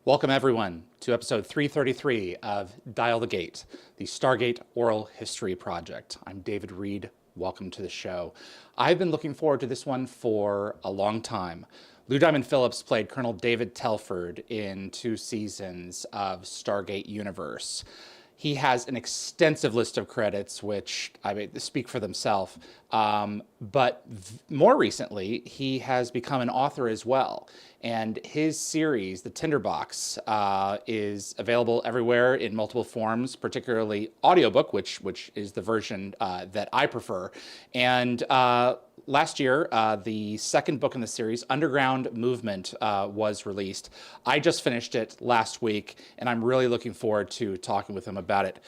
Welcome, everyone, to episode 333 of Dial the Gate, the Stargate Oral History Project. I'm David Reed. Welcome to the show. I've been looking forward to this one for a long time. Lou Diamond Phillips played Colonel David Telford in 2 seasons of Stargate Universe. He has an extensive list of credits, which I mean, speak for themselves. But more recently, he has become an author as well. And his series, The Tinderbox, is available everywhere in multiple forms, particularly audiobook, which is the version that I prefer. And last year, the second book in the series, Underground Movement, was released. I just finished it last week, and I'm really looking forward to talking with him about it.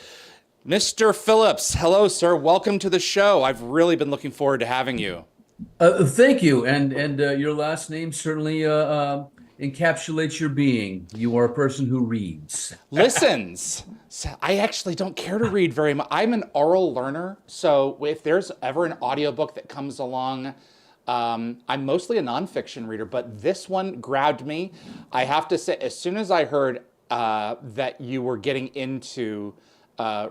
Mr. Phillips, hello, sir. Welcome to the show. I've really been looking forward to having you. Thank you, and your last name certainly encapsulates your being. You are a person who reads. Listens. So I actually don't care to read very much. I'm an oral learner, so if there's ever an audiobook that comes along, I'm mostly a nonfiction reader, but this one grabbed me. I have to say, as soon as I heard that you were getting into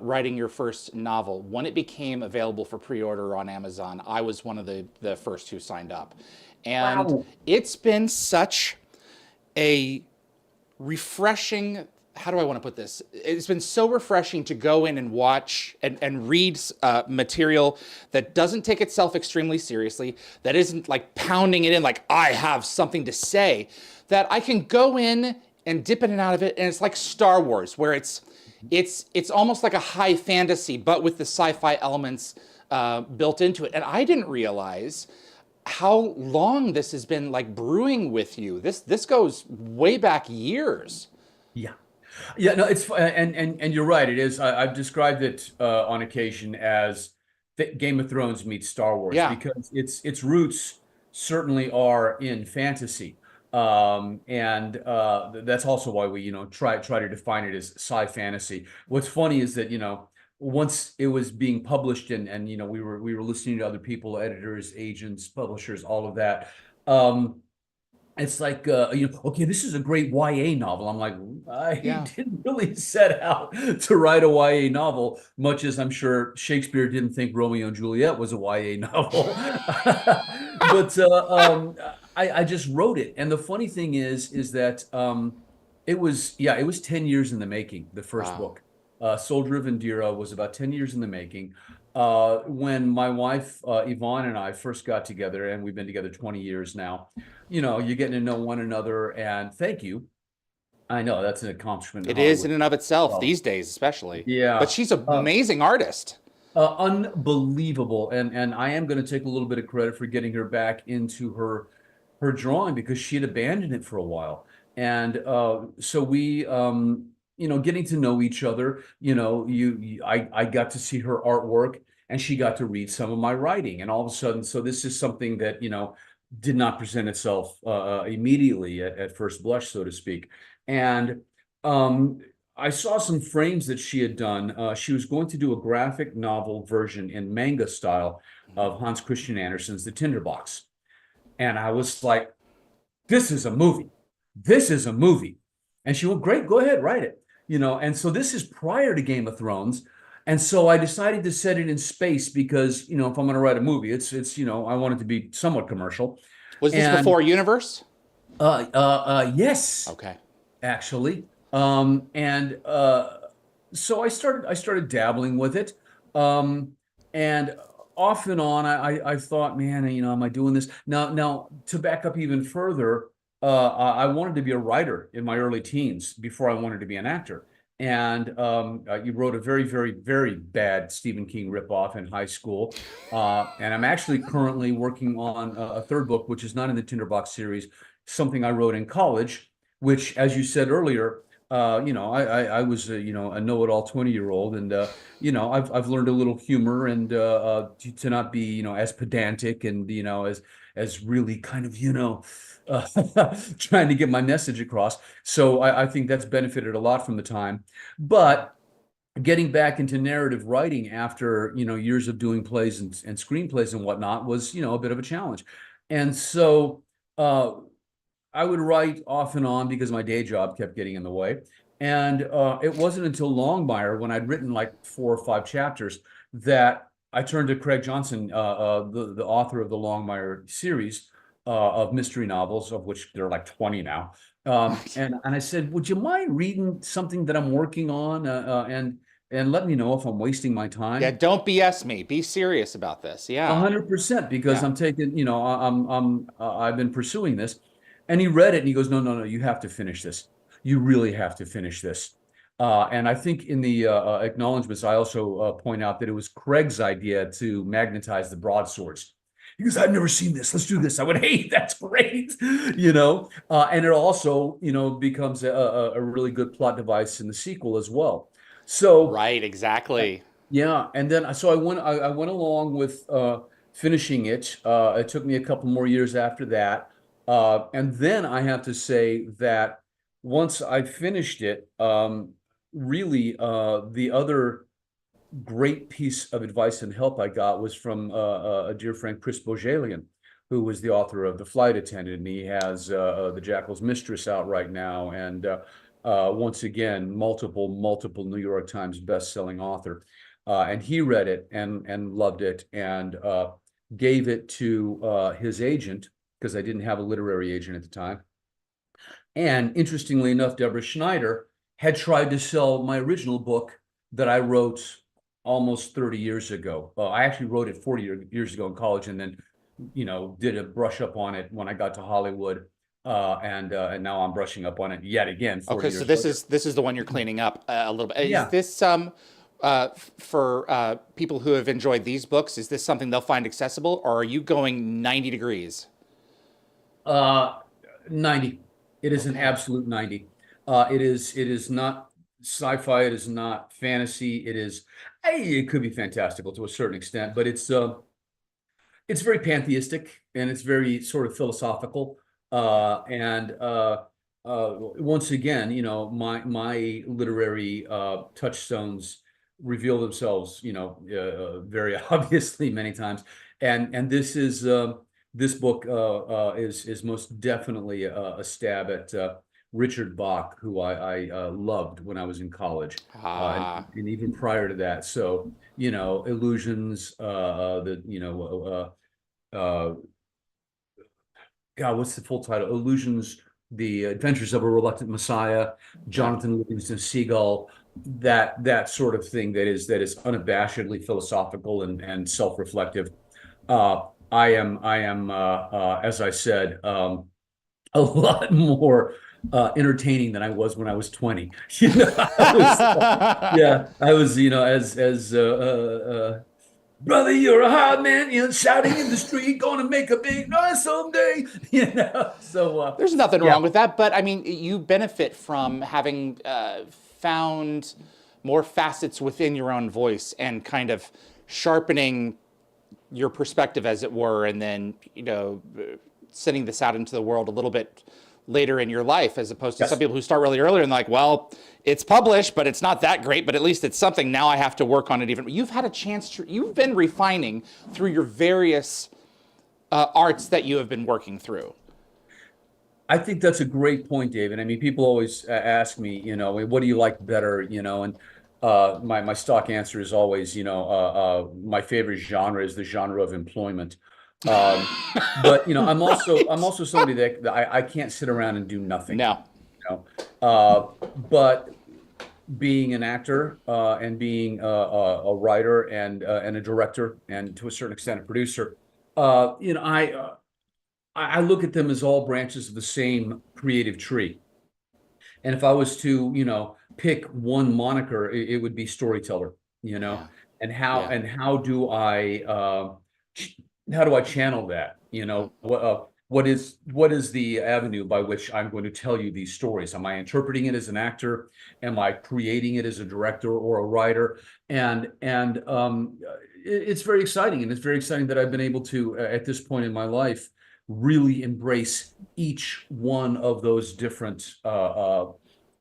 writing your first novel, when it became available for pre-order on Amazon, I was one of the first who signed up. And Wow. it's been such a refreshing, how do I want to put this? It's been so refreshing to go in and watch and read material that doesn't take itself extremely seriously, that isn't like pounding it in like I have something to say, that I can go in and dip in and out of it. And it's like Star Wars, where it's almost like a high fantasy, but with the sci-fi elements built into it. And I didn't realize how long this has been like brewing with you. This goes way back years. Yeah, yeah. No, it's and you're right. It is. I've described it on occasion as Game of Thrones meets Star Wars Yeah. because its roots certainly are in fantasy. And that's also why we, try to define it as sci-fantasy. What's funny is that, once it was being published and we were listening to other people, editors, agents, publishers, all of that. It's like okay, this is a great YA novel. I'm like, I Yeah. didn't really set out to write a YA novel, much as I'm sure Shakespeare didn't think Romeo and Juliet was a YA novel. But I just wrote it. And the funny thing is that it was 10 years in the making, the first Wow. book. Soldier of Indira was about 10 years in the making. When my wife, Yvonne, and I first got together, and we've been together 20 years now, you're getting to know one another, and thank you. I know that's an accomplishment in It is Hollywood. in and of itself Well, these days, especially. But yeah. she's an Uh, amazing artist. Unbelievable. And I am going to take a little bit of credit for getting her back into her drawing because she had abandoned it for a while. And so we getting to know each other, I got to see her artwork and she got to read some of my writing. And all of a sudden, so this is something that, did not present itself immediately at first blush, so to speak. And I saw some frames that she had done. She was going to do a graphic novel version in manga style of Hans Christian Andersen's The Tinderbox. And I was like, this is a movie. This is a movie. And she went, great, go ahead, write it. And so this is prior to Game of Thrones. And so I decided to set it in space because, if I'm going to write a movie, it's I want it to be somewhat commercial. Was this And before Universe? yes, Okay. actually. And so I started dabbling with it. And off and on, I thought, man, am I doing this? Now to back up even further, I wanted to be a writer in my early teens before I wanted to be an actor. And you wrote a very, very, very bad Stephen King ripoff in high school. And I'm actually currently working on a third book, which is not in the Tinderbox series, something I wrote in college, which, as you said earlier, I was a know-it-all 20-year-old, and I've learned a little humor and to not be as pedantic and as really kind of uh, trying to get my message across. So I think that's benefited a lot from the time. But getting back into narrative writing after years of doing plays and screenplays and whatnot was a bit of a challenge. And so I would write off and on because my day job kept getting in the way. And it wasn't until Longmire, when I'd written like 4 or 5 chapters, that I turned to Craig Johnson, the author of the Longmire series of mystery novels, of which there are like 20 now. And I said, would you mind reading something that I'm working on, and let me know if I'm wasting my Yeah, time? don't BS me. Be serious about this. A Yeah. 100%, because Yeah. I'm taking, I've been pursuing this. And he read it and he goes, no, no, no, you have to finish this. You really have to finish this. And I think in the acknowledgments, I also point out that it was Craig's idea to magnetize the broadswords. He goes, I've never seen this. Let's do this. I went, hey, that's great. And it also, becomes a really good plot device in the sequel as well. So Right, exactly. yeah, and then so I went along with finishing it. It took me a couple more years after that. And then I have to say that once I finished it, really the other great piece of advice and help I got was from a dear friend, Chris Bojalian, who was the author of The Flight Attendant, and he has The Jackal's Mistress out right now, and once again, multiple New York Times best-selling author. And he read it and loved it, and gave it to his agent, because I didn't have a literary agent at the time. And interestingly enough, Deborah Schneider had tried to sell my original book that I wrote almost 30 years ago. I actually wrote it 40 years ago in college, and then, did a brush up on it when I got to Hollywood. And now I'm brushing up on it yet again, 40 Okay, so years this later. is the one you're cleaning up a little bit. Is Yeah. this for people who have enjoyed these books? Is this something they'll find accessible, or are you going 90 degrees? Uh, 90. It is an Okay. absolute 90. It is not sci-fi, it is not fantasy. It could be fantastical to a certain extent, but it's very pantheistic and it's very sort of philosophical. And Once again, my literary touchstones reveal themselves, very obviously many times. And this book is most definitely a stab at Richard Bach, who I loved when I was in college, Ah, and even prior to that. So, illusions, uh, God, what's the full title? Illusions, The Adventures of a Reluctant Messiah, yeah. Jonathan Livingston Seagull, that sort of thing that is unabashedly philosophical and self-reflective. I am, as I said, a lot more entertaining than I was when I was 20. Yeah, I was, as brother, you're a hard man, shouting in the street, going to make a big noise someday, So, There's nothing yeah, wrong with that, but I mean, you benefit from having found more facets within your own voice and kind of sharpening your perspective, as it were, and then sending this out into the world a little bit later in your life, as opposed to some yes. people who start really early and like, well, it's published, but it's not that great, but at least it's something. Now I have to work on it even. You've had a chance to. You've been refining through your various arts that you have been working through. I think that's a great point, David. I mean, people always ask me, what do you like better, and my stock answer is always, my favorite genre is the genre of employment. Um, but I'm also Right. somebody that I can't sit around and do nothing. No. But being an actor and being a writer and a director and to a certain extent a producer, I look at them as all branches of the same creative tree. And if I was to, pick one moniker, it would be storyteller, you know, Yeah. and how Yeah. and how do I channel that? What is the avenue by which I'm going to tell you these stories? Am I interpreting it as an actor? Am I creating it as a director or a writer? It's very exciting, and it's very exciting that I've been able to, at this point in my life, really embrace each one of those different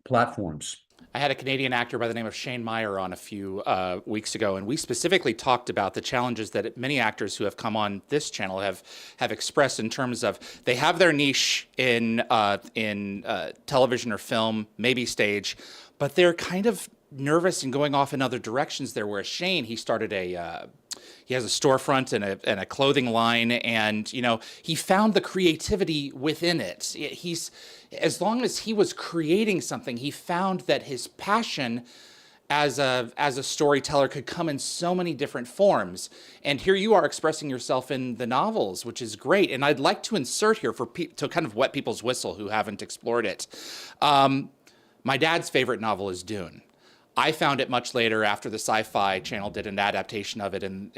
platforms. I had a Canadian actor by the name of Shane Meyer on a few weeks ago, and we specifically talked about the challenges that many actors who have come on this channel have expressed in terms of they have their niche in television or film, maybe stage, but they're kind of nervous and going off in other directions there. Whereas Shane, he has a storefront and a clothing line, and he found the creativity within it. He's as long as he was creating something, he found that his passion as a storyteller could come in so many different forms. And here you are expressing yourself in the novels, which is great. And I'd like to insert here to kind of wet people's whistle who haven't explored it. My dad's favorite novel is Dune. I found it much later after the Sci-Fi Channel did an adaptation of it in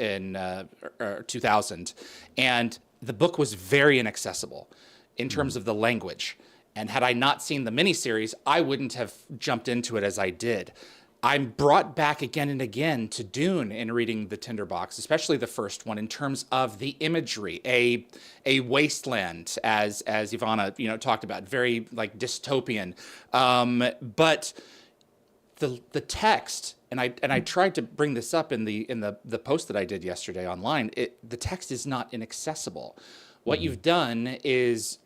2000. And the book was very inaccessible in terms of the language. And had I not seen the miniseries, I wouldn't have jumped into it as I did. I'm brought back again and again to Dune in reading the Tinderbox, especially the first one, in terms of the imagery, a wasteland, as Ivana talked about, very like dystopian. But the text, and I tried to bring this up in the post that I did yesterday online. The text is not inaccessible. What you've done is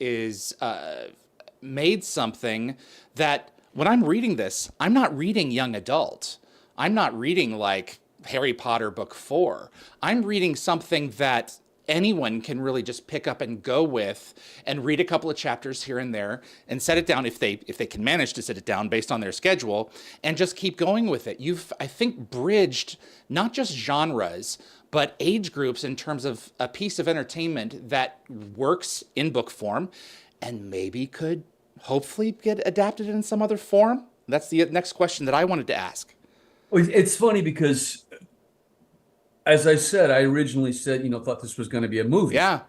made something that when I'm reading this, I'm not reading young adult. I'm not reading like Harry Potter book 4. I'm reading something that anyone can really just pick up and go with and read a couple of chapters here and there and set it down if they can manage to sit it down based on their schedule and just keep going with it. You've, I think, bridged not just genres, but age groups in terms of a piece of entertainment that works in book form and maybe could hopefully get adapted in some other form? That's the next question that I wanted to ask. It's funny because, as I said, I originally said, thought this was going to be a movie. Yeah.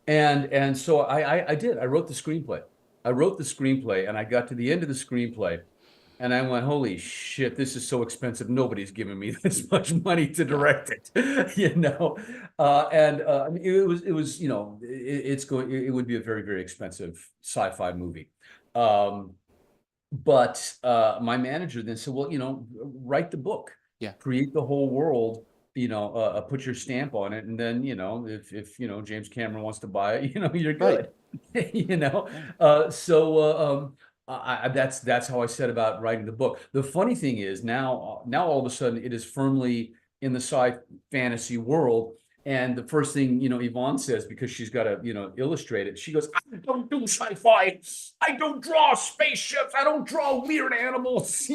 And so I did. I wrote the screenplay. And I got to the end of the screenplay and I went, holy shit, this is so expensive. Nobody's giving me this much money to direct it, I mean, it would be a very, very expensive sci-fi movie. But my manager then said, well, write the book, create the whole world, put your stamp on it. And then, if James Cameron wants to buy it, you're good, that's how I said about writing the book. The funny thing is now all of a sudden it is firmly in the sci-fantasy world. And the first thing, Yvonne says, because she's got to, illustrate it, she goes, I don't do sci-fi. I don't draw spaceships. I don't draw weird animals,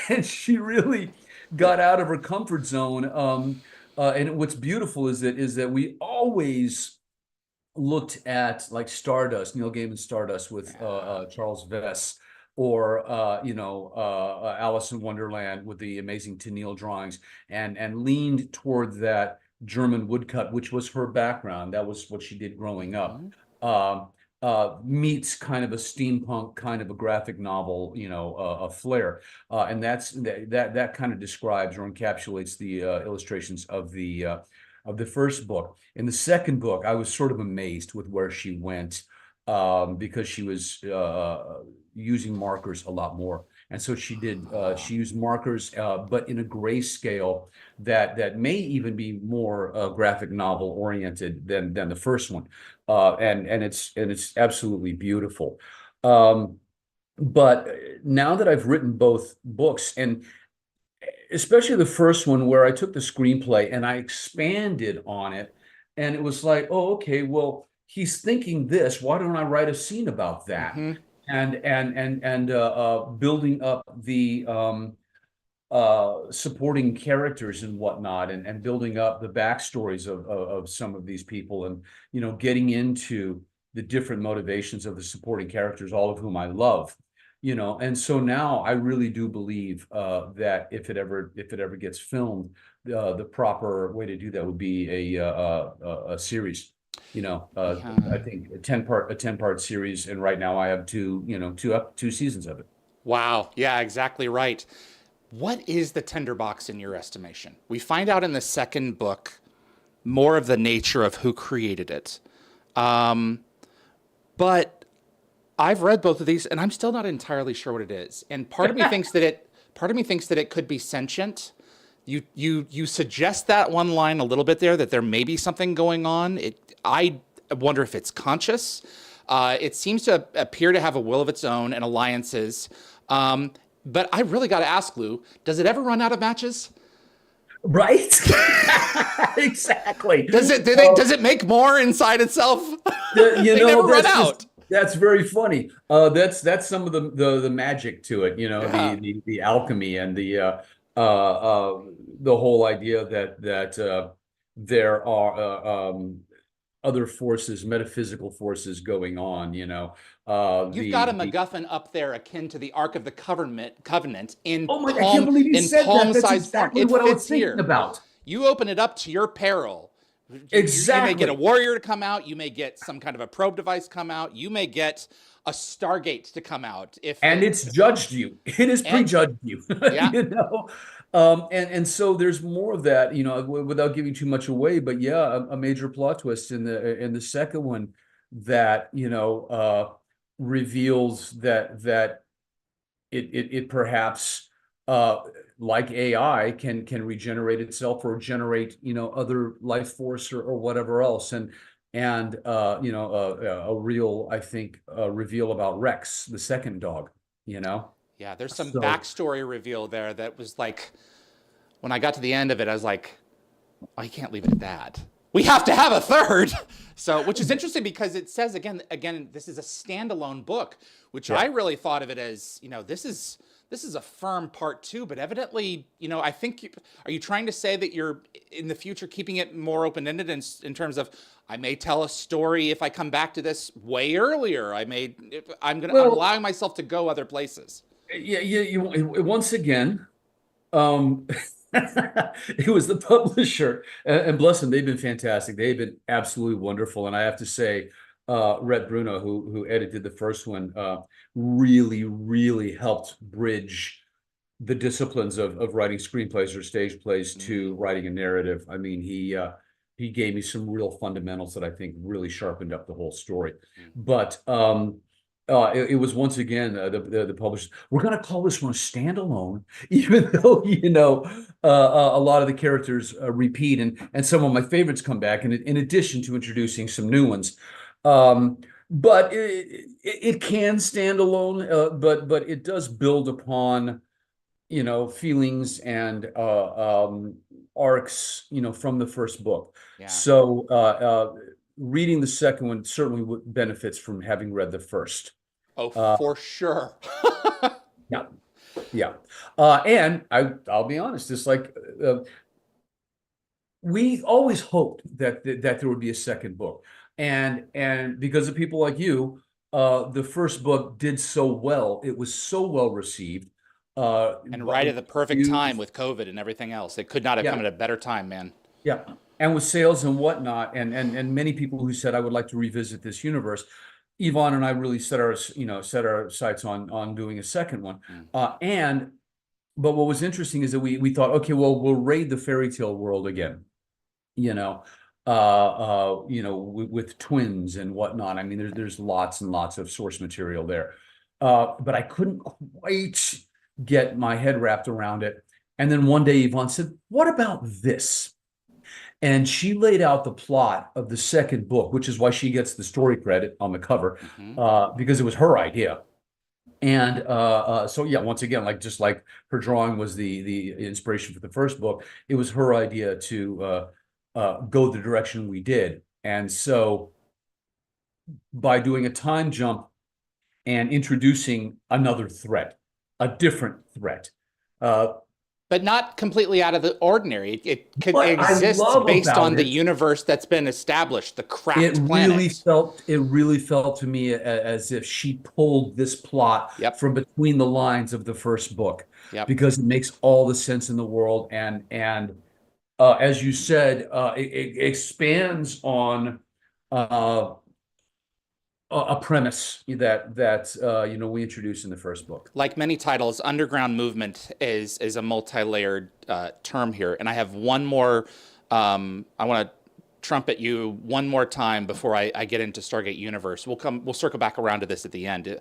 And she really got out of her comfort zone. And what's beautiful is that we always looked at like Stardust, Neil Gaiman's Stardust with Charles Vess, or Alice in Wonderland with the amazing Tennille drawings, and leaned toward that German woodcut, which was her background. That was what she did growing up. Meets kind of a steampunk, kind of a graphic novel, a flair, and that kind of describes or encapsulates the illustrations of the first book. In the second book, I was sort of amazed with where she went, because she was using markers a lot more. And so she used markers, but in a grayscale that may even be more graphic novel oriented than the first one. And it's absolutely beautiful. But now that I've written both books, and especially the first one where I took the screenplay and I expanded on it, and it was like, oh, okay, well, he's thinking this. Why don't I write a scene about that? And building up the supporting characters and whatnot, and building up the backstories of some of these people, and getting into the different motivations of the supporting characters, all of whom I love. And so now I really do believe that if it ever gets filmed, the proper way to do that would be a series. I think a 10-part series, and right now I have two seasons of it. Wow. Yeah, exactly right. What is the Tinderbox in your estimation? We find out in the second book more of the nature of who created it. But I've read both of these, and I'm still not entirely sure what it is. And part of me thinks that it could be sentient. You suggest that one line a little bit there, that there may be something going on. I wonder if it's conscious. It seems to appear to have a will of its own and alliances. But I really got to ask, Lou, does it ever run out of matches? Right? Exactly. Does it make more inside itself? You They know, never run out. that's very funny. That's some of the magic to it, Yeah. the alchemy and the whole idea that there are other forces, metaphysical forces going on, You've got a the MacGuffin up there akin to the Ark of the Covenant oh my, I can't believe you in said that. That's palm-sized form. exactly It what I was fits thinking here. about. You open it up to your peril. You may get a Exactly. warrior to come out. You may get some kind of a probe device come out. You may get a Stargate to come out. If And it's judged you. It has and prejudged you, Yeah, and so there's more of that, without giving too much away. But yeah, a major plot twist in the second one that reveals that it perhaps like AI can regenerate itself or generate other life force or whatever else, and a real, I think, reveal about Rex, the second dog. You know, yeah. There's some so backstory reveal there that was like, when I got to the end of it, I was like, oh, you can't leave it at that. We have to have a third. So, which is interesting because it says again, this is a standalone book, which I yeah. really thought of it as, this is a firm part two, but evidently, I think, are you trying to say that you're in the future keeping it more open-ended in terms of, I may tell a story if I come back to this way earlier. I'm Well, allowing myself to go other places. yeah, once again, um, it was the publisher, and bless them, they've been fantastic. They've been absolutely wonderful, and I have to say, Rhett Bruno, who edited the first one, really, really helped bridge the disciplines of writing screenplays or stage plays to Mm, writing a narrative. I mean, he gave me some real fundamentals that I think really sharpened up the whole story. mm. But it was once again the publishers. We're going to call this one a standalone, even though a lot of the characters repeat, and some of my favorites come back. And in addition to introducing some new ones, but it can stand alone. But it does build upon feelings and arcs, from the first book. Yeah. So reading the second one certainly benefits from having read the first. Oh, Uh, for sure. yeah, yeah. And I'll be honest, it's like we always hoped that there would be a second book, and because of people like you, the first book did so well. It was so well received. And right at the perfect time Reviews, with COVID and everything else. It could not have come yeah, at a better time, man. yeah, and with sales and whatnot, and many people who said I would like to revisit this universe. Yvonne and I really set our sights on doing a second one. Mm. And but what was interesting is that we thought, okay, well, we'll raid the fairy tale world again, you know, with twins and whatnot. I mean, there's lots and lots of source material there. But I couldn't quite get my head wrapped around it. And then one day Yvonne said, "What about this?" And she laid out the plot of the second book, which is why she gets the story credit on the cover, Hmm. because it was her idea. And so yeah, once again, just like her drawing was the inspiration for the first book, it was her idea to go the direction we did. And so by doing a time jump and introducing another threat, a different threat, uh, But not completely out of the ordinary. It could what I exist love based on about the it, universe that's been established, the it cracked really planet. felt it really felt to me as if she pulled this plot Yep. from between the lines of the first book, Yep. because it makes all the sense in the world, and as you said, it expands on uh, a premise that we introduced in the first book. Like many titles, underground movement is a multi-layered term here. And I have one more. I want to trumpet you one more time before I get into Stargate Universe. We'll circle back around to this at the end.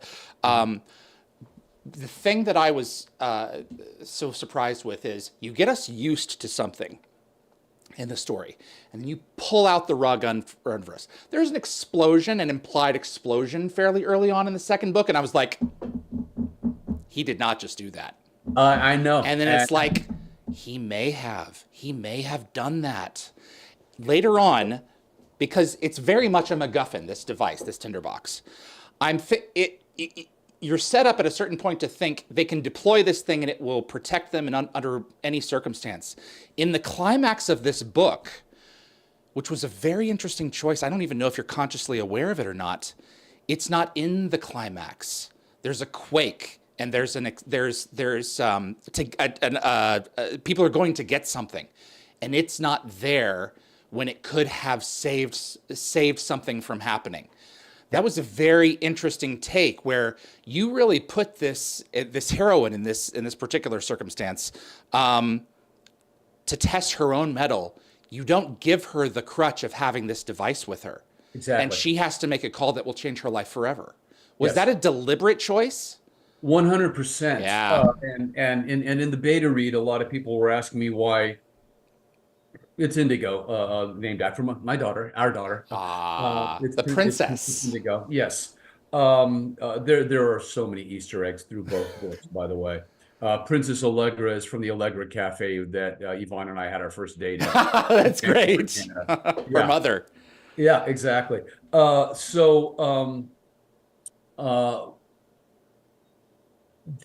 The thing that I was so surprised with is you get us used to something in the story, and then you pull out the rug on us. There's an explosion, an implied explosion, fairly early on in the second book, and I was like, he did not just do that. I know. And then it's like, he may have done that later on, because it's very much a MacGuffin. This device, this tinderbox, you're set up at a certain point to think they can deploy this thing and it will protect them under any circumstance. In the climax of this book, which was a very interesting choice, I don't even know if you're consciously aware of it or not. It's not in the climax. There's a quake, and people are going to get something, and it's not there when it could have saved something from happening. That was a very interesting take, where you really put this heroine in this particular circumstance to test her own mettle. You don't give her the crutch of having this device with her. Exactly. And she has to make a call that will change her life forever. Was that a deliberate choice? 100%. Yeah. And in the beta read, a lot of people were asking me why it's Indigo, named after my daughter, our daughter. The princess. It's Indigo. Yes. There are so many Easter eggs through both books, by the way. Princess Allegra is from the Allegra Cafe that Yvonne and I had our first date at. That's great. Her mother. Yeah, exactly.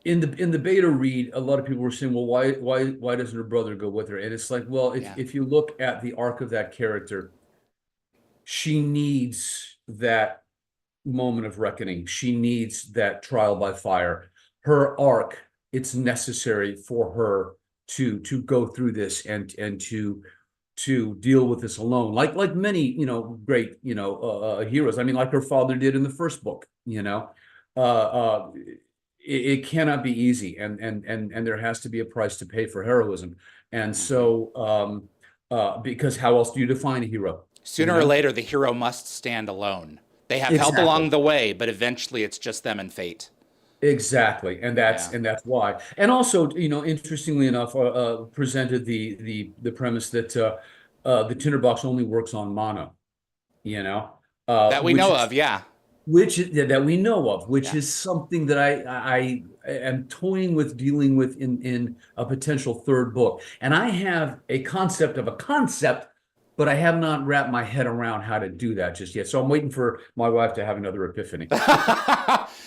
In the beta read, a lot of people were saying, well, why doesn't her brother go with her? And it's like, well, if you look at the arc of that character, she needs that moment of reckoning. She needs that trial by fire. Her arc, it's necessary for her to go through this and to deal with this alone, like many great heroes. I mean, like her father did in the first book. It cannot be easy, and there has to be a price to pay for heroism. And so because how else do you define a hero? Sooner or later, the hero must stand alone. They have help along the way, but eventually it's just them and fate. Exactly, and that's why. And also, interestingly enough, presented the premise that the tinderbox only works on mono. That we know of, yeah. That we know of, which is something that I am toying with dealing with in a potential third book. And I have a concept of a concept, but I have not wrapped my head around how to do that just yet. So I'm waiting for my wife to have another epiphany.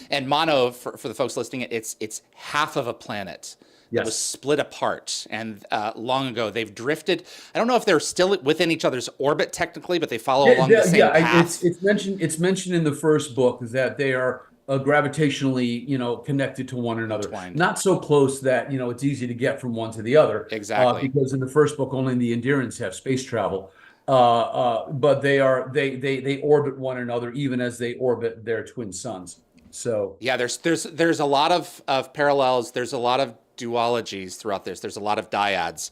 And mono, for the folks listening, it's half of a planet. Yes. It was split apart, and long ago they've drifted. I don't know if they're still within each other's orbit technically, but they follow along the same path. It's mentioned in the first book that they are gravitationally, connected to one another. Entwined. Not so close that it's easy to get from one to the other. Exactly. Because in the first book, only the Endirans have space travel. But they orbit one another even as they orbit their twin suns. So yeah, there's a lot of parallels. There's a lot of duologies throughout this. There's a lot of dyads.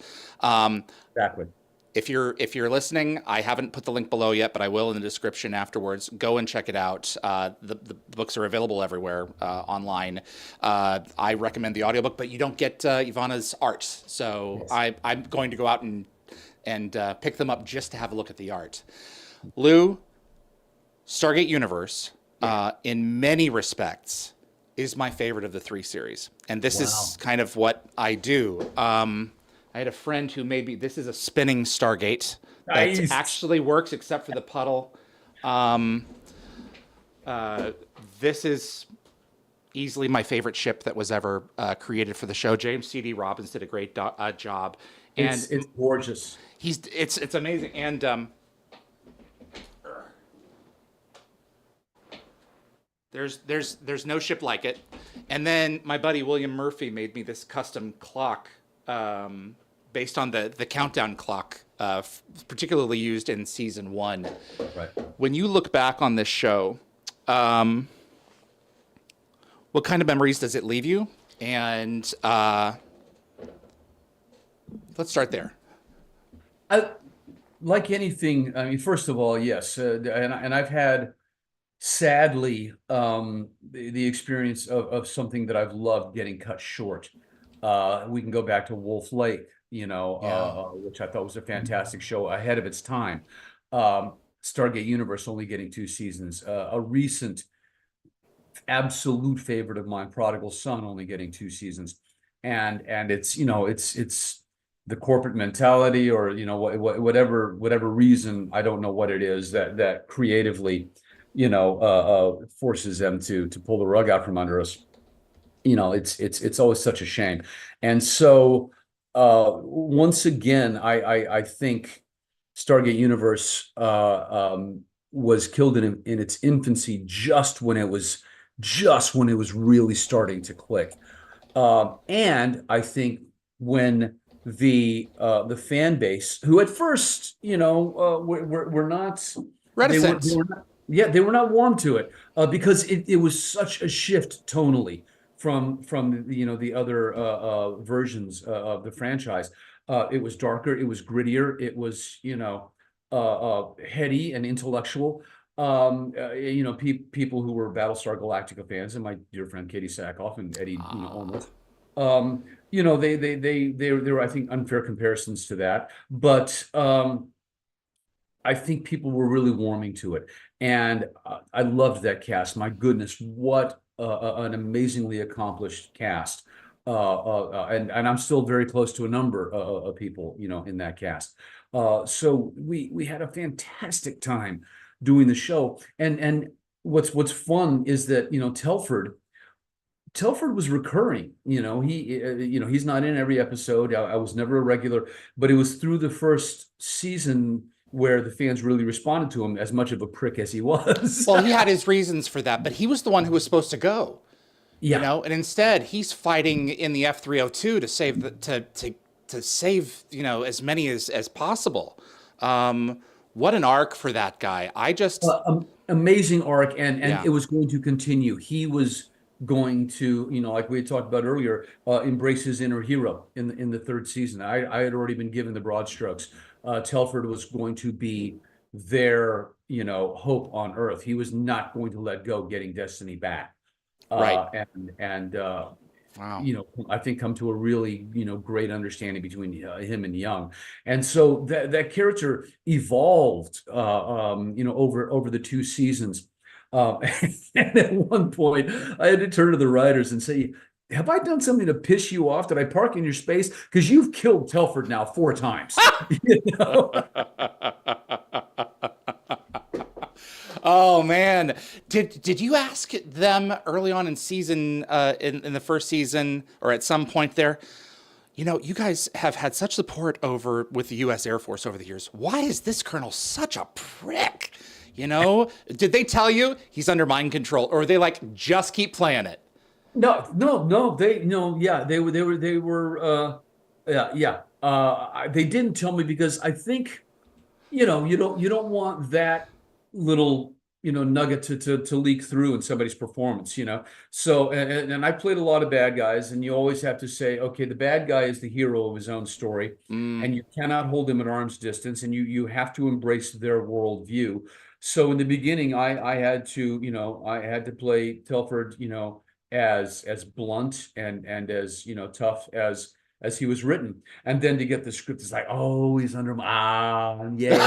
Exactly. If you're listening, I haven't put the link below yet, but I will in the description afterwards. Go and check it out. The books are available everywhere online. I recommend the audiobook, but you don't get Ivana's art. So yes. I'm going to go out and pick them up just to have a look at the art. Lou, Stargate Universe, in many respects, is my favorite of the three series. And this is kind of what I do. I had a friend who made me, this is a spinning Stargate that actually works except for the puddle. This is easily my favorite ship that was ever created for the show. James C.D. Robbins did a great job. And it's gorgeous. It's amazing. And there's no ship like it. And then my buddy William Murphy made me this custom clock based on the countdown clock, particularly used in season 1. Right. When you look back on this show, what kind of memories does it leave you? And let's start there. like anything, I mean, first of all, yes, and I've had sadly the experience of something that I've loved getting cut short. We can go back to Wolf Lake, Yeah. which I thought was a fantastic show ahead of its time. Stargate Universe only getting 2 seasons. A recent absolute favorite of mine, Prodigal Son, only getting 2 seasons, and it's the corporate mentality, or whatever reason, I don't know what it is that creatively forces them to pull the rug out from under us. It's always such a shame. And so once again, I think Stargate Universe was killed in its infancy, just when it was really starting to click. And I think when the fan base, who at first, were not, they Reticent. were not, yeah, they were not warm to it, because it was such a shift tonally from the other versions of the franchise. It was darker, it was grittier, it was heady and intellectual. People who were Battlestar Galactica fans, and my dear friend Katie Sackhoff and Eddie, Ah. Olmos, they were, I think, unfair comparisons to that, but I think people were really warming to it, and I loved that cast. My goodness, what an amazingly accomplished cast! And I'm still very close to a number of people, in that cast. So we had a fantastic time doing the show, and what's fun is that Telford was recurring. He's not in every episode. I was never a regular, but it was through the first season where the fans really responded to him, as much of a prick as he was. Well, he had his reasons for that, but he was the one who was supposed to go, Yeah. and instead he's fighting in the F-302 to save to save, as many as possible. What an arc for that guy. I just Amazing arc, and Yeah. it was going to continue. He was going to, like we had talked about earlier, embrace his inner hero in the third season. I had already been given the broad strokes. Telford was going to be their, hope on Earth. He was not going to let go getting Destiny back. Right. And Wow. I think come to a really, great understanding between him and Young. And so that character evolved, over the 2 seasons. And at one point, I had to turn to the writers and say, have I done something to piss you off? Did I park in your space? Because you've killed Telford now 4 times. You know? Oh man, did you ask them early on in season in the first season or at some point there? You guys have had such support over with the U.S. Air Force over the years. Why is this colonel such a prick? Did they tell you he's under mind control, or are they like just keep playing it? No, no, no. Yeah, yeah, yeah. They didn't tell me because I think, you don't want that little, nugget to leak through in somebody's performance. So, and I played a lot of bad guys, and you always have to say, okay, the bad guy is the hero of his own story, Mm, and you cannot hold him at arm's distance, and you have to embrace their worldview. So in the beginning, I had to play Telford, as blunt and as tough as he was written, and then to get the script, it's like, oh, he's under my yay.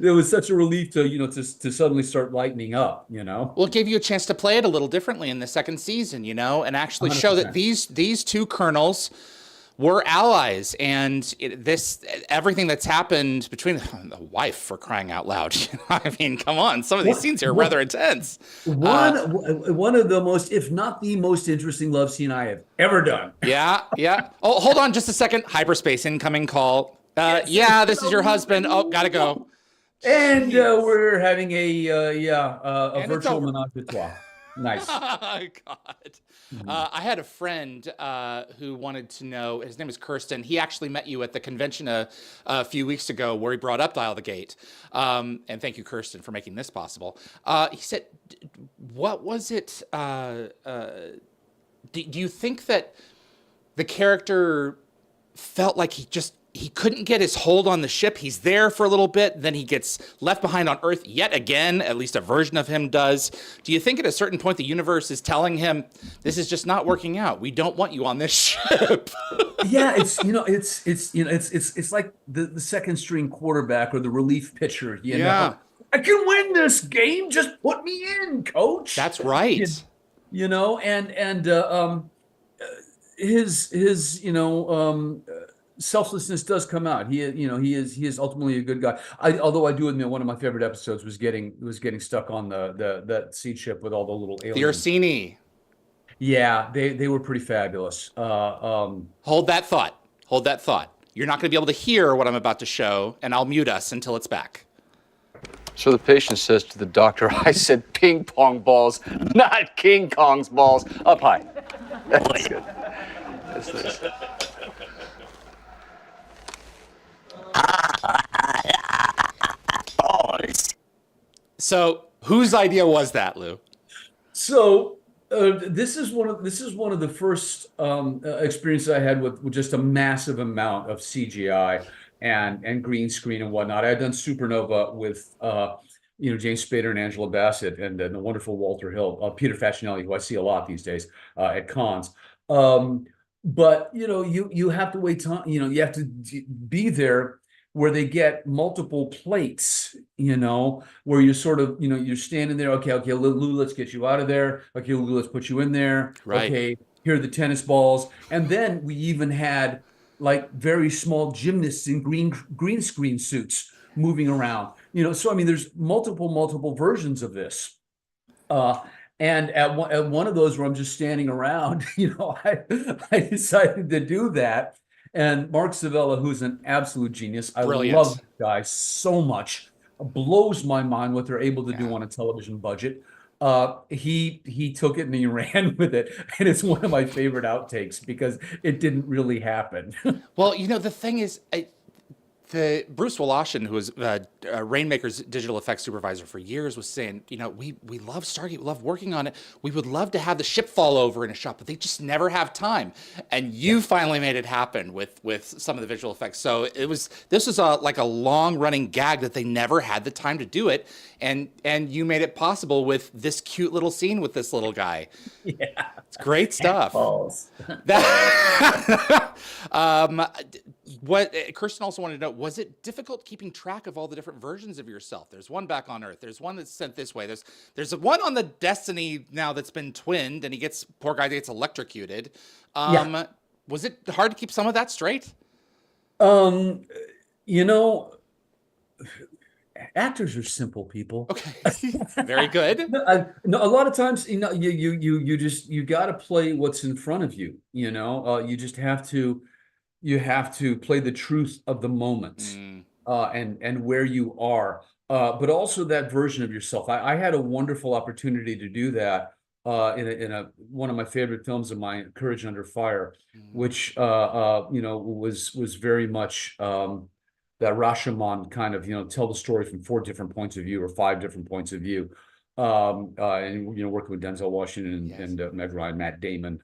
It was such a relief to suddenly start lightening up. well, it gave you a chance to play it a little differently in the second season, and actually show that 100%. these two colonels were allies, and everything that's happened between the wife, for crying out loud. I mean, come on, some of these What scenes here are what rather intense. one one of the most, if not the most interesting love scene I have ever done. Yeah, yeah. Oh, hold on just a second. Hyperspace incoming call. Yes. Yeah, this is your husband. Oh, gotta go. And Jeez. we're having a And it's virtual over. menage a trois. Nice. Oh, God. Mhm. I had a friend who wanted to know. His name is Kirsten. He actually met you at the convention a few weeks ago, where he brought up Dial the Gate. And thank you, Kirsten, for making this possible. He said, "What was it? Do you think that the character felt like he just he couldn't get his hold on the ship. He's there for a little bit, then he gets left behind on Earth yet again. At least a version of him does. Do you think at a certain point the universe is telling him, this is just not working out? We don't want you on this ship. Yeah, it's like the second string quarterback or the relief pitcher, Yeah, I can win this game. Just put me in, coach. that's right. And his selflessness does come out. He is ultimately a good guy. Although I do admit one of my favorite episodes was getting stuck on the that seed ship with all the little The aliens. Ursini. Yeah, they were pretty fabulous. Hold that thought. Hold that thought. You're not going to be able to hear what I'm about to show, and I'll mute us until it's back. So the patient says to the doctor, I said ping pong balls, not King Kong's balls. Up high. That's good. That's nice. So, whose idea was that, Lou? So this is one of the first experiences I had with just a massive amount of CGI and green screen and whatnot. I had done Supernova with James Spader and Angela Bassett and the wonderful Walter Hill, Peter Facinelli, who I see a lot these days at cons. But you have to wait time. You have to be there where they get multiple plates, where you're sort of, you're standing there. Okay, Lou, let's get you out of there. Okay, Lou, let's put you in there. Right. Okay, here are the tennis balls. And then we even had like very small gymnasts in green screen suits moving around. So I mean, there's multiple versions of this. And at one of those where I'm just standing around, I decided to do that. And Mark Savella, who's an absolute genius, Brilliant. I love this guy so much. Blows my mind what they're able to do on a television budget. He took it and he ran with it, and it's one of my favorite outtakes because it didn't really happen. Well, the thing is, the Bruce Woloshyn, who was Rainmaker's digital effects supervisor for years, was saying, we love Stargate, we love working on it. We would love to have the ship fall over in a shot, but they just never have time. And you finally made it happen with some of the visual effects. So this was like a long running gag that they never had the time to do it, and you made it possible with this cute little scene with this little guy. Yeah, it's great stuff. What Kirsten also wanted to know, was it difficult keeping track of all the different versions of yourself? There's one back on Earth. There's one that's sent this way. There's one on the Destiny now that's been twinned, and poor guy gets electrocuted. Yeah. Was it hard to keep some of that straight? Actors are simple people. Okay, very good. No, a lot of times, you got to play what's in front of you. You just have to play the truth of the moment and where you are, but also that version of yourself. I had a wonderful opportunity to do that in one of my favorite films of mine, Courage Under Fire, which was very much that Rashomon kind of tell the story from 4 different points of view or 5 different points of view, and working with Denzel Washington and Meg Ryan, Matt Damon.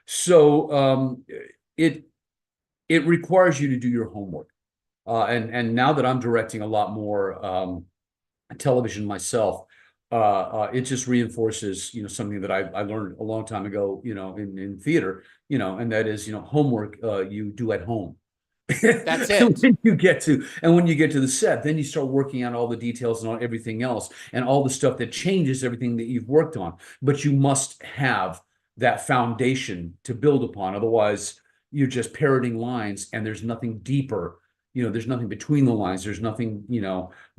So it requires you to do your homework. And now that I'm directing a lot more television myself, it just reinforces, something that I learned a long time ago, in theater, and that is, homework you do at home. That's it. When you get to the set, then you start working on all the details and on everything else and all the stuff that changes everything that you've worked on. But you must have that foundation to build upon. Otherwise, you're just parroting lines and there's nothing deeper. There's nothing between the lines. There's nothing,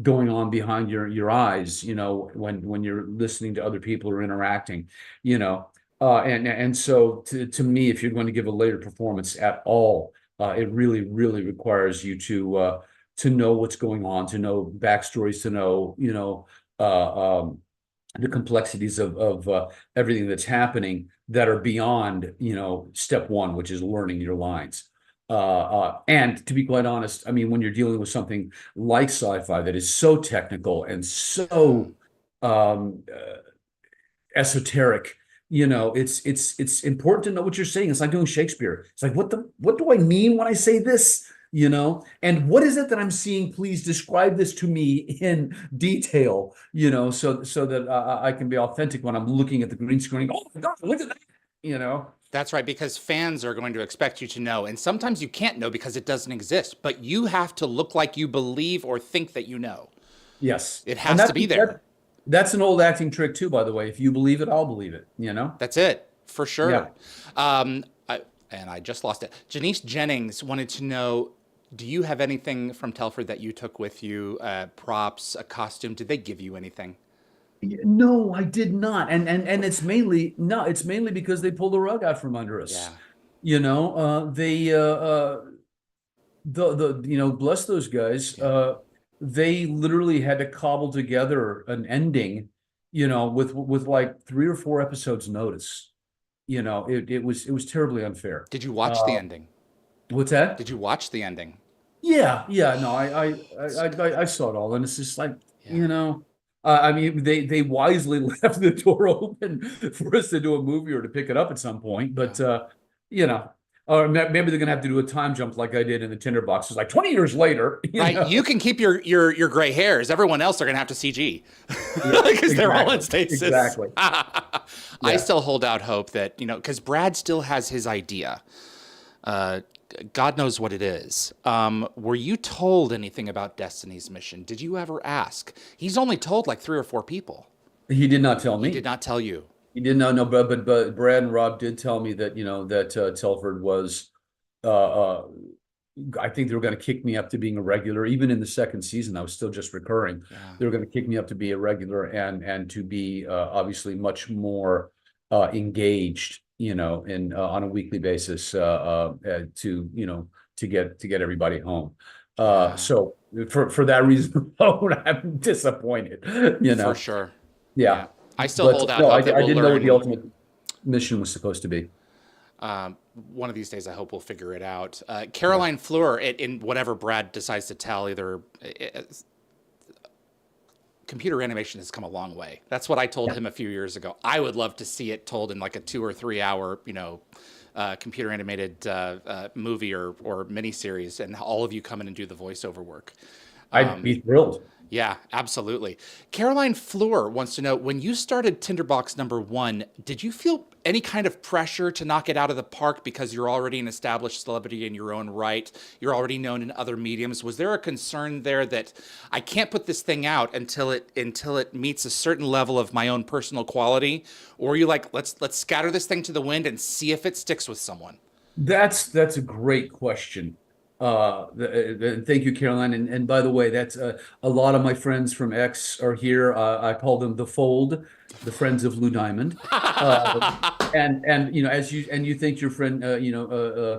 going on behind your eyes, when you're listening to other people or interacting, and so to me, if you're going to give a later performance at all, it really, really requires you to know what's going on, to know backstories, to know, the complexities of everything that's happening that are beyond, step one, which is learning your lines. And to be quite honest, I mean, when you're dealing with something like sci-fi that is so technical and so esoteric, it's important to know what you're saying. It's like doing Shakespeare. It's like, what do I mean when I say this? And what is it that I'm seeing? Please describe this to me in detail, so that I can be authentic when I'm looking at the green screen. Oh my God, look at that. That's right, because fans are going to expect you to know. And sometimes you can't know because it doesn't exist, but you have to look like you believe or think that you know. Yes. It And has to be there. that's an old acting trick too, by the way. If you believe it, I'll believe it. That's it, for sure. Yeah. And I just lost it. Janice Jennings wanted to know, do you have anything from Telford that you took with you? Props, a costume? Did they give you anything? No, I did not. And it's mainly because they pulled the rug out from under us. Yeah. Bless those guys. They literally had to cobble together an ending, with like 3 or 4 episodes notice. It was terribly unfair. Did you watch the ending? What's that? Did you watch the ending? Yeah. No, I saw it all, and it's just like, they wisely left the door open for us to do a movie or to pick it up at some point, but or maybe they're gonna have to do a time jump like I did in the Tinderbox. It's like 20 years later. Right, you can keep your gray hairs. Everyone else are gonna have to CG because they're all in stasis. Exactly. I still hold out hope that because Brad still has his idea. God knows what it is. Were you told anything about Destiny's mission? Did you ever ask? He's only told like 3 or 4 people. He did not tell me. He did not tell you. He did not know, but Brad and Rob did tell me that that Telford was. I think they were going to kick me up to being a regular. Even in the second season, I was still just recurring. Yeah. They were going to kick me up to be a regular and to be obviously much more engaged, in on a weekly basis to get everybody home. So for that reason alone, I'm disappointed. For sure. Yeah. I still hold out hope I that we'll didn't learn. know what the ultimate mission was supposed to be. One of these days, I hope we'll figure it out. Caroline Fleur, in whatever Brad decides to tell, computer animation has come a long way. That's what I told him a few years ago. I would love to see it told in like a 2 or 3 hour, computer animated movie or miniseries, and all of you come in and do the voiceover work. I'd be thrilled. Yeah, absolutely. Caroline Fleur wants to know, when you started Tinderbox #1, did you feel any kind of pressure to knock it out of the park because you're already an established celebrity in your own right? You're already known in other mediums. Was there a concern there that I can't put this thing out until it meets a certain level of my own personal quality? Or are you like, let's scatter this thing to the wind and see if it sticks with someone? That's a great question. Thank you, Caroline. And by the way, that's a lot of my friends from X are here. I call them the Fold, the friends of Lou Diamond. And you think your friend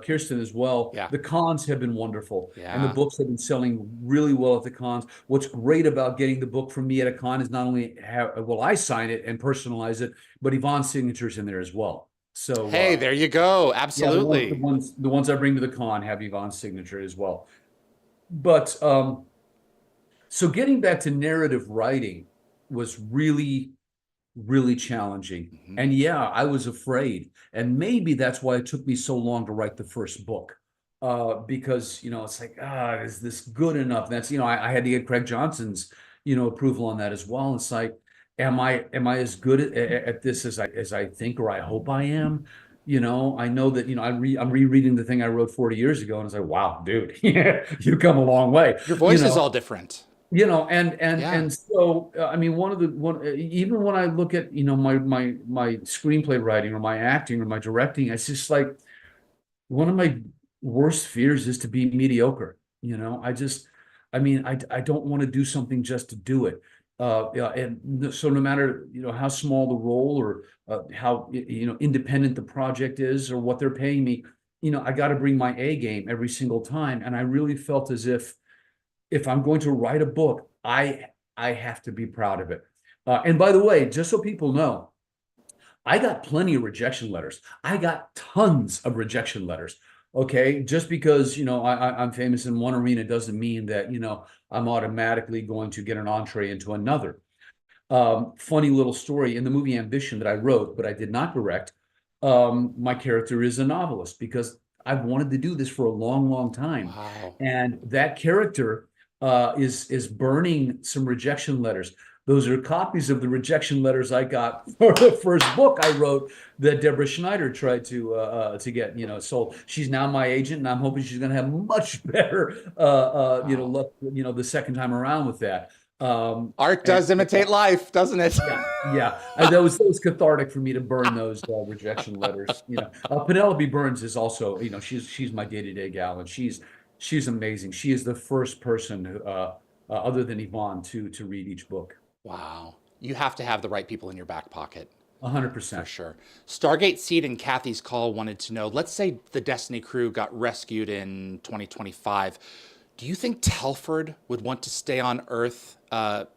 Kirsten as well. Yeah. The cons have been wonderful, Yeah. and the books have been selling really well at the cons. What's great about getting the book from me at a con is not only will I sign it and personalize it, but Yvonne's signature's in there as well. So hey, there you go. Absolutely. Yeah, the ones I bring to the con have Yvonne's signature as well. But so getting back to narrative writing was really, really challenging. Mm-hmm. And yeah, I was afraid. And maybe that's why it took me so long to write the first book. Because, it's like, is this good enough? That's, I had to get Craig Johnson's, approval on that as well. It's like, am I as good at this as I think or I hope I am? I know that I'm rereading the thing I wrote 40 years ago, and it's like, wow, dude, you come a long way. Your voice is all different. And so I mean, even when I look at my screenplay writing or my acting or my directing, it's just like one of my worst fears is to be mediocre. I don't want to do something just to do it. And so no matter how small the role or how independent the project is or what they're paying me, I got to bring my A game every single time. And I really felt as if I'm going to write a book, I have to be proud of it. And by the way, just so people know, I got plenty of rejection letters. I got tons of rejection letters. Okay, just because I'm famous in one arena doesn't mean that I'm automatically going to get an entree into another. Funny little story in the movie Ambition that I wrote, but I did not direct. My character is a novelist because I've wanted to do this for a long, long time. Wow. And that character is burning some rejection letters. Those are copies of the rejection letters I got for the first book I wrote that Deborah Schneider tried to get, sold. She's now my agent, and I'm hoping she's going to have much better, luck, the second time around with that. Art does imitate life, doesn't it? Yeah. That was cathartic for me to burn those rejection letters. Penelope Burns is also, she's my day-to-day gal, and she's amazing. She is the first person who, other than Yvonne, to read each book. Wow. You have to have the right people in your back pocket. 100%. For sure. Stargate Seed and Kathy's Call wanted to know, let's say the Destiny crew got rescued in 2025. Do you think Telford would want to stay on Earth to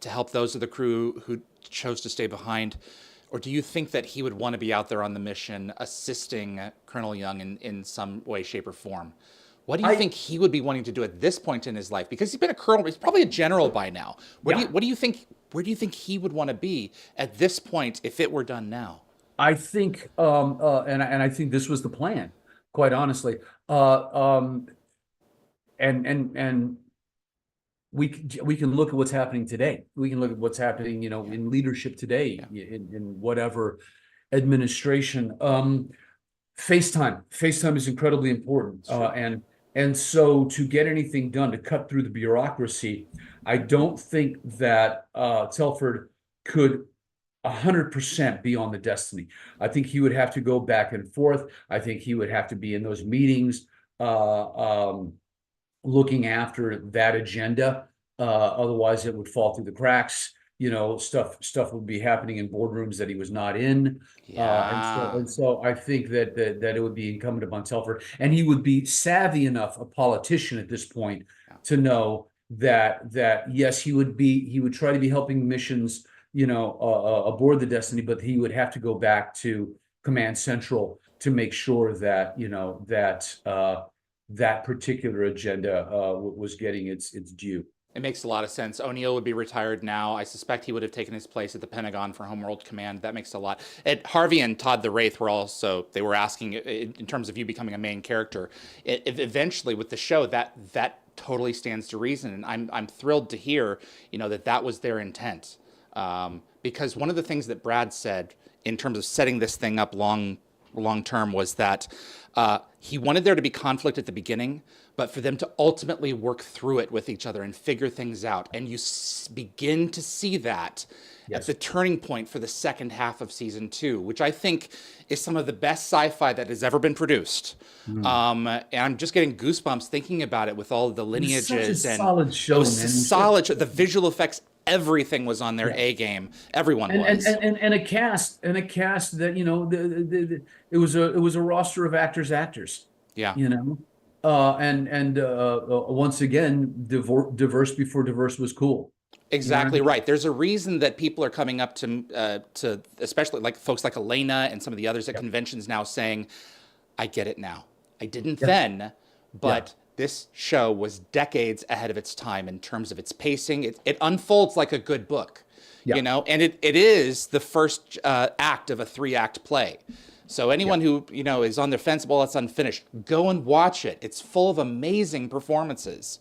help those of the crew who chose to stay behind? Or do you think that he would want to be out there on the mission assisting Colonel Young in some way, shape, or form? What do you think he would be wanting to do at this point in his life? Because he's been a colonel, he's probably a general by now. What do you think? Where do you think he would want to be at this point if it were done now? I think, and I think this was the plan, quite honestly. And we can look at what's happening today. We can look at what's happening, in leadership today, in whatever administration. FaceTime is incredibly important, and so to get anything done, to cut through the bureaucracy, I don't think that Telford could 100% be on the Destiny. I think he would have to go back and forth. I think he would have to be in those meetings, looking after that agenda. Otherwise, it would fall through the cracks. Stuff would be happening in boardrooms that he was not in. And so I think that it would be incumbent upon Telford, and he would be savvy enough, a politician at this point, to know that yes, he would try to be helping missions, aboard the Destiny, but he would have to go back to Command Central to make sure that, that particular agenda was getting its due. It makes a lot of sense. O'Neill would be retired now. I suspect he would have taken his place at the Pentagon for Homeworld Command. That makes a lot. Harvey and Todd the Wraith they were asking in terms of you becoming a main character. Eventually, with the show, that totally stands to reason, and I'm thrilled to hear, that was their intent. Because one of the things that Brad said in terms of setting this thing up long term was that he wanted there to be conflict at the beginning, but for them to ultimately work through it with each other and figure things out. And you begin to see that at the turning point for the second half of season 2, which I think is some of the best sci-fi that has ever been produced. And I'm just getting goosebumps thinking about it with all of the lineages. It was such a solid show, it was a solid show. The visual effects, everything was on their A game. Everyone was. And a cast that, it was a roster of actors. Yeah. Once again, diverse before diverse was cool. Exactly right. There's a reason that people are coming up to especially like folks like Elena and some of the others at conventions now saying, I get it now. I didn't then, but this show was decades ahead of its time in terms of its pacing. It unfolds like a good book, and it is the first act of a 3-act play. So anyone who, is on the fence, well, it's unfinished, go and watch it. It's full of amazing performances.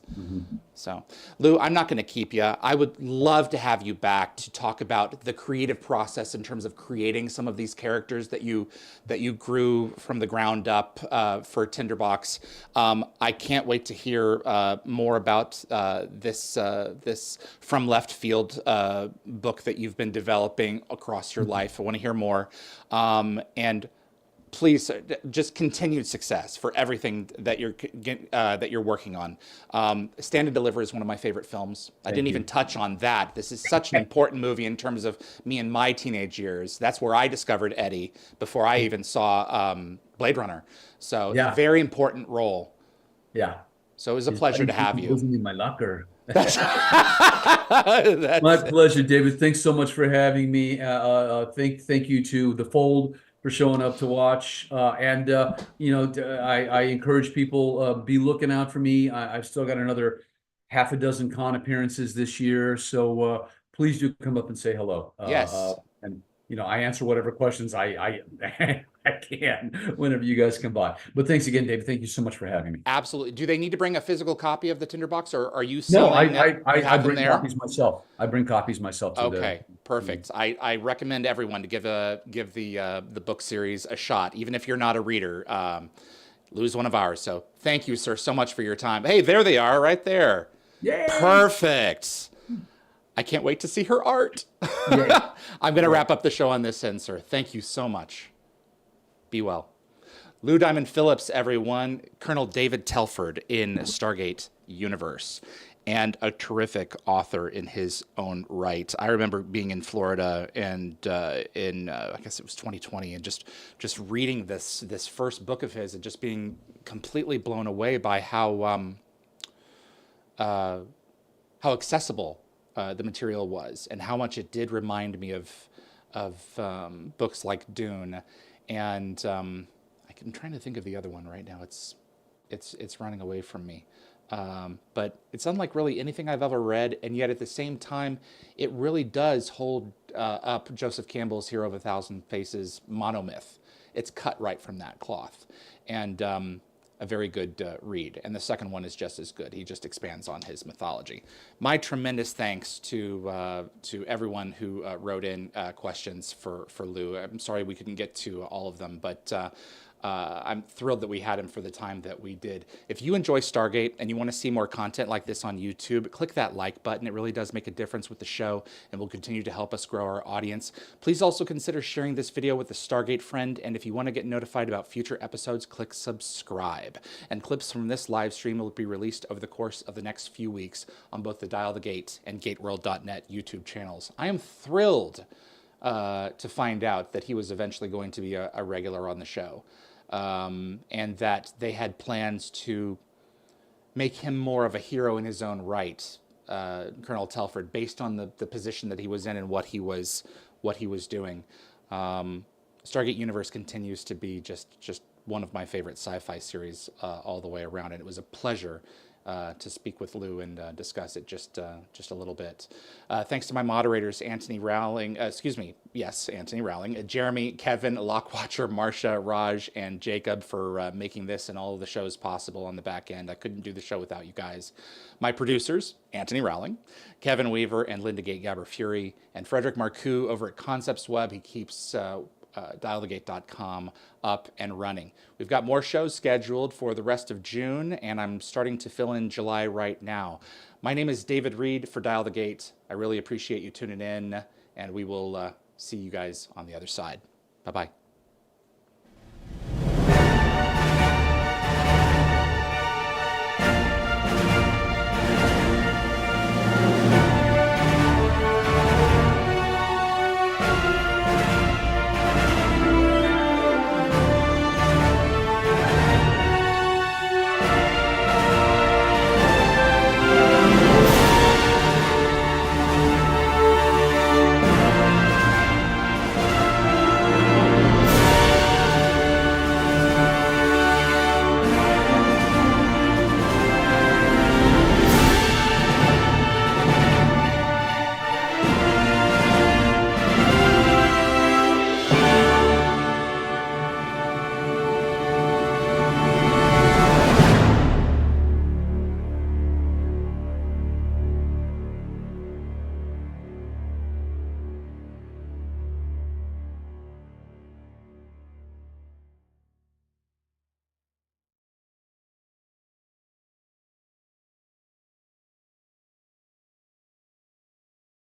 So, Lou, I'm not going to keep you. I would love to have you back to talk about the creative process in terms of creating some of these characters that you grew from the ground up for Tinderbox. I can't wait to hear more about this From Left Field book that you've been developing across your life. I want to hear more. And please, just continued success for everything that you're working on. Stand and Deliver is one of my favorite films. I didn't even touch on that. This is such an important movie in terms of me and my teenage years. That's where I discovered Eddie before I even saw Blade Runner. So very important role. Yeah. So it was a pleasure to have you. In my locker. My pleasure, David. Thanks so much for having me. Thank you to The Fold for showing up to watch. I encourage people, be looking out for me. I've still got another half a dozen con appearances this year. So please do come up and say hello. Yes. And I answer whatever questions I I can whenever you guys come by. But thanks again, David. Thank you so much for having me. Absolutely. Do they need to bring a physical copy of the Tinderbox, or are you No, selling? You I have them bring there? copies myself. I bring copies myself to Okay, perfect. I recommend everyone to give the book series a shot, even if you're not a reader. Lou's one of ours, so thank you, sir, so much for your time. Hey, there they are, right there. Yay! Perfect. I can't wait to see her art. Yeah. I'm going to wrap up the show on this end, sir. Thank you so much. Be well. Lou Diamond Phillips, everyone. Colonel David Telford in Stargate Universe, and a terrific author in his own right. I remember being in Florida and I guess it was 2020, and just reading this first book of his and just being completely blown away by how accessible the material was, and how much it did remind me of books like Dune. And I'm trying to think of the other one right now. It's running away from me. But it's unlike really anything I've ever read, and yet at the same time, it really does hold up Joseph Campbell's Hero of a Thousand Faces monomyth. It's cut right from that cloth, and a very good read. And the second one is just as good. He just expands on his mythology. My tremendous thanks to everyone who wrote in questions for Lou. I'm sorry we couldn't get to all of them, but I'm thrilled that we had him for the time that we did. If you enjoy Stargate and you want to see more content like this on YouTube, click that like button. It really does make a difference with the show and will continue to help us grow our audience. Please also consider sharing this video with a Stargate friend, and if you want to get notified about future episodes, click subscribe. And clips from this live stream will be released over the course of the next few weeks on both the Dial the Gate and GateWorld.net YouTube channels. I am thrilled to find out that he was eventually going to be a regular on the show. And that they had plans to make him more of a hero in his own right, Colonel Telford, based on the position that he was in and what he was doing. Stargate Universe continues to be just one of my favorite sci-fi series all the way around, and it was a pleasure to speak with Lou and discuss it just a little bit. Thanks to my moderators, Anthony Rowling, Jeremy, Kevin, Lockwatcher, Marcia, Raj, and Jacob for making this and all of the shows possible on the back end. I couldn't do the show without you guys. My producers, Anthony Rowling, Kevin Weaver, and Linda Gate Gabber Fury, and Frederick Marcoux over at Concepts Web. He keeps dialthegate.com up and running. We've got more shows scheduled for the rest of June, and I'm starting to fill in July right now. My name is David Reed for Dial the Gate. I really appreciate you tuning in, and we will see you guys on the other side. Bye-bye.